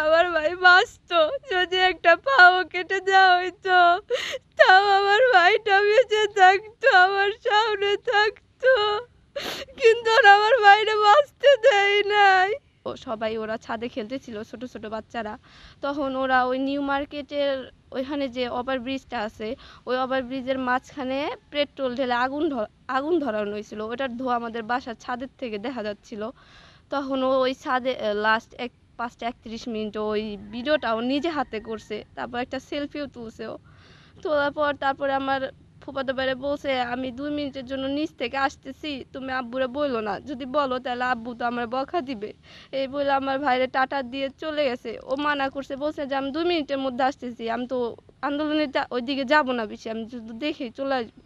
আমার ভাই বাঁচতো, যদি একটা পাও কেটে দেওয়া হইতো তাও আমার ভাইটা বেঁচে থাকতো, আমার সামনে থাকতো, কিন্তু আমার ভাইটা বাঁচতে দেয় নাই। সবাই ওরা ছাদে খেলতেছিল, ছোট ছোট বাচ্চারা। তখন ওরা ওই নিউ মার্কেটের ওইখানে যে ওভারব্রিজটা আছে, ওই ওভারব্রিজের মাঝখানে পেট্রোল ঢেলে আগুন ধরানো হয়েছিল। ওটার ধোঁয়া আমাদের বাসার ছাদের থেকে দেখা যাচ্ছিল। তখন ও ওই ছাদে লাস্ট 5:31 ওই ভিডিওটা ও নিজে হাতে করছে, তারপর একটা সেলফিও তুলছে। ও তোলার পর তারপরে আমার ফুফাতো ভাইরে বলছে, আমি 2 মিনিটের জন্য নিচ থেকে আসতেছি, তুমি আব্বুরে বললো না, যদি বলো তাহলে আব্বু তো আমার বকা দিবে। এই বলে আমার ভাইরে টাটা দিয়ে চলে গেছে। ও মানা করছে, বলছে যে আমি 2 মিনিটের মধ্যে আসতেছি, আমি তো আন্দোলনের ওইদিকে যাবো না বেশি, আমি শুধু দেখেই চলে আসবো।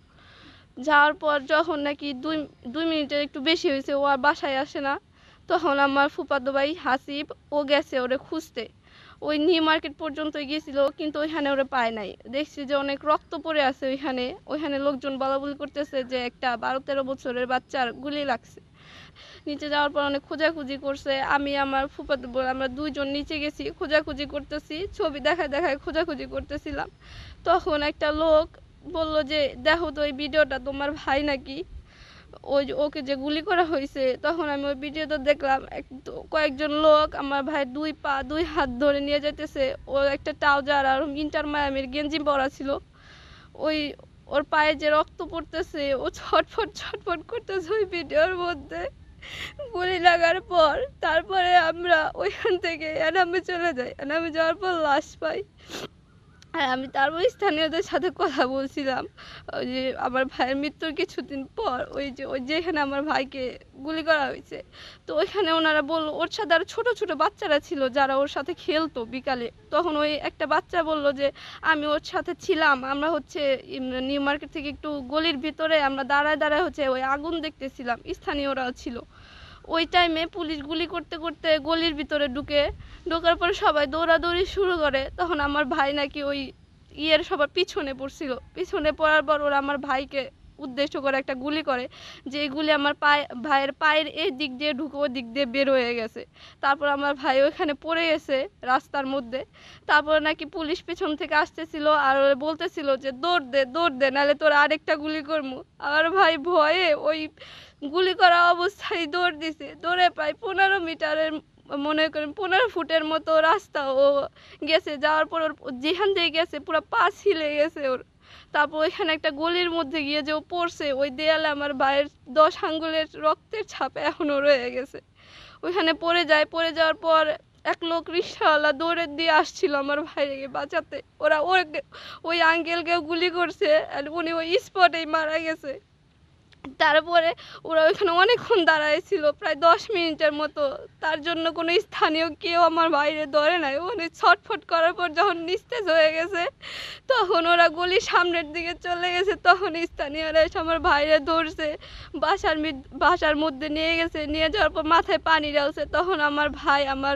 যাওয়ার পর যখন নাকি 2 মিনিটের একটু বেশি হয়েছে, ও আর বাসায় আসে না। তখন আমার ফুফাতো ভাই হাসিব ও গেছে ওরে খুঁজতে, ওই নিউ মার্কেট পর্যন্ত গিয়েছিল, কিন্তু ওইখানে ওরে পায় নাই। দেখছি যে অনেক রক্ত পড়ে আছে ওইখানে লোকজন বলাবলি করতেছে যে একটা 12-13 বছরের বাচ্চার গুলি লাগছে। নিচে যাওয়ার পর অনেক খোঁজাখুঁজি করছে, আমি আমার ফুফাতো বোন আমরা দুইজন নিচে গেছি, খোঁজাখুঁজি করতেছি, ছবি দেখায় খোঁজাখুঁজি করতেছিলাম। তখন একটা লোক বলল যে দেখো তো ওই ভিডিওটা তোমার ভাই নাকি, ওই ওকে যে গুলি করা হয়েছে। তখন আমি ওই ভিডিওটা দেখলাম, কয়েকজন লোক আমার ভাই 2 পা 2 হাত ধরে নিয়ে যাইতেছে। ও একটা ট্রাউজার আর ইন্টার মায়ামির গেঞ্জি পরা ছিল। ওই ওর পায়ে যে রক্ত পড়তেছে, ও ছটফট করতেছে ওই ভিডিওর মধ্যে। গুলি লাগার পর তারপরে আমরা ওইখান থেকে এনামে চলে যাই, এনামে যাওয়ার পর লাশ পাই। আর আমি তারপর স্থানীয়দের সাথে কথা বলছিলাম, ওই যে আমার ভাইয়ের মৃত্যুর কিছুদিন পর ওই যেখানে আমার ভাইকে গুলি করা হয়েছে, তো ওইখানে ওনারা বলল ওর সাথে আরো ছোট ছোট বাচ্চারা ছিল যারা ওর সাথে খেলতো বিকালে। তখন ওই একটা বাচ্চা বলল যে আমি ওর সাথে ছিলাম, আমরা হচ্ছে নিউ মার্কেট থেকে একটু গলির ভিতরে আমরা দাঁড়ায় হচ্ছে ওই আগুন দেখতেছিলাম, স্থানীয়রাও ছিল। ওই টাইমে পুলিশ গুলি করতে করতে গলির ভিতরে ঢোকার পরে সবাই দৌড়াদৌড়ি শুরু করে। তখন আমার ভাই নাকি ওই সবার পিছনে পড়ছিল, পিছনে পড়ার পর ওরা আমার ভাইকে উদ্দেশ্য করে একটা গুলি করে, যে গুলি আমার ভাইয়ের পায়ের এই দিক দিয়ে ঢুকে ওই দিক দিয়ে বের হয়ে গেছে। তারপর আমার ভাই ওইখানে পড়ে গেছে রাস্তার মধ্যে। তারপর নাকি পুলিশ পিছন থেকে আসতেছিল আর বলতেছিল যে দৌড় দে নাহলে তোর আরেকটা গুলি করবো। আমার ভাই ভয়ে ওই গুলি করা অবস্থায় দৌড় দিছে, দৌড়ে প্রায় 15 মিটারের মনে করেন 15 ফুটের মতো রাস্তা ও গেছে। যাওয়ার পর ওর যেখান থেকে গেছে পুরো পা ছিলে গেছে ওর। তারপর ওইখানে একটা গলির মধ্যে গিয়ে যে ও পড়ছে, ওই দেয়ালে আমার ভাইয়ের 10 আঙ্গুলের রক্তের ছাপ এখনো রয়ে গেছে। ওইখানে পড়ে যাওয়ার পর এক লোক রিক্সাওয়ালা দৌড়ে দিয়ে আসছিল আমার ভাইকে বাঁচাতে। ওরা ওই আঙ্কেলকেও গুলি করছে আর উনি ওই স্পটেই মারা গেছে। তারপরে ওরা ওইখানে অনেকক্ষণ দাঁড়াইছিল, প্রায় 10 মিনিটের মতো। তার জন্য কোনো স্থানীয় কেউ আমার বাইরে ধরে নাই। ওখানে ছটফট করার পর যখন নিস্তেজ হয়ে গেছে, তখন ওরা গলির সামনের দিকে চলে গেছে। তখন স্থানীয়রা এসে আমার বাইরে ধরছে, বাসার মধ্যে নিয়ে গেছে। নিয়ে যাওয়ার পর মাথায় পানি ঢালছে। তখন আমার ভাই আমার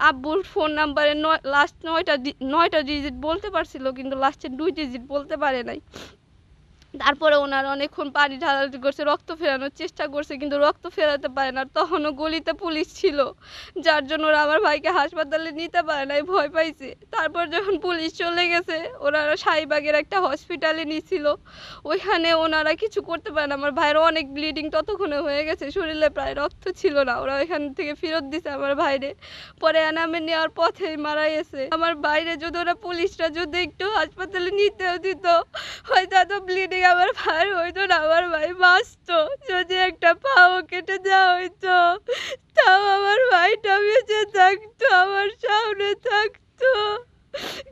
আব্বুর ফোন নাম্বারে লাস্ট 9টা ডিজিট বলতে পারছিল, কিন্তু লাস্টের 2 ডিজিট বলতে পারে নাই। তারপরে ওনারা অনেকক্ষণ পানি ঢালাঢালি করছে, রক্ত ফেরানোর চেষ্টা করছে, কিন্তু রক্ত ফেরাতে পারে না। তখনও গলিতে পুলিশ ছিল, যার জন্য ওরা আমার ভাইকে হাসপাতালে নিতে পারে নাই, ভয় পাইছে। তারপর যখন পুলিশ চলে গেছে, ওনারা শাহীবাগের একটা হসপিটালে নিয়েছিল। ওইখানে ওনারা কিছু করতে পারে না, আমার ভাইয়ের অনেক ব্লিডিং ততক্ষণে হয়ে গেছে, শরীরে প্রায় রক্ত ছিল না। ওরা ওইখান থেকে ফেরত দিছে আমার ভাইরে। পরে এনামে নেওয়ার পথেই মারা গেছে আমার বাইরে। যদি ওরা পুলিশরা যদি একটু হাসপাতালে নিতেও দিত, হয়তো এত ব্লিডিং আমার ভাই হইতো না, আমার ভাই বাঁচতো, যদি একটা পাও কেটে দেওয়া হইতো তাও আমার ভাইটা বেঁচে থাকতো, আমার সামনে থাকতো,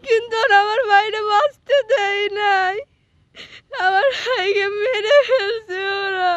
কিন্তু আমার ভাইটা বাঁচতে দেয় নাই। আমার ভাইকে মেরে ফেলছে ওরা।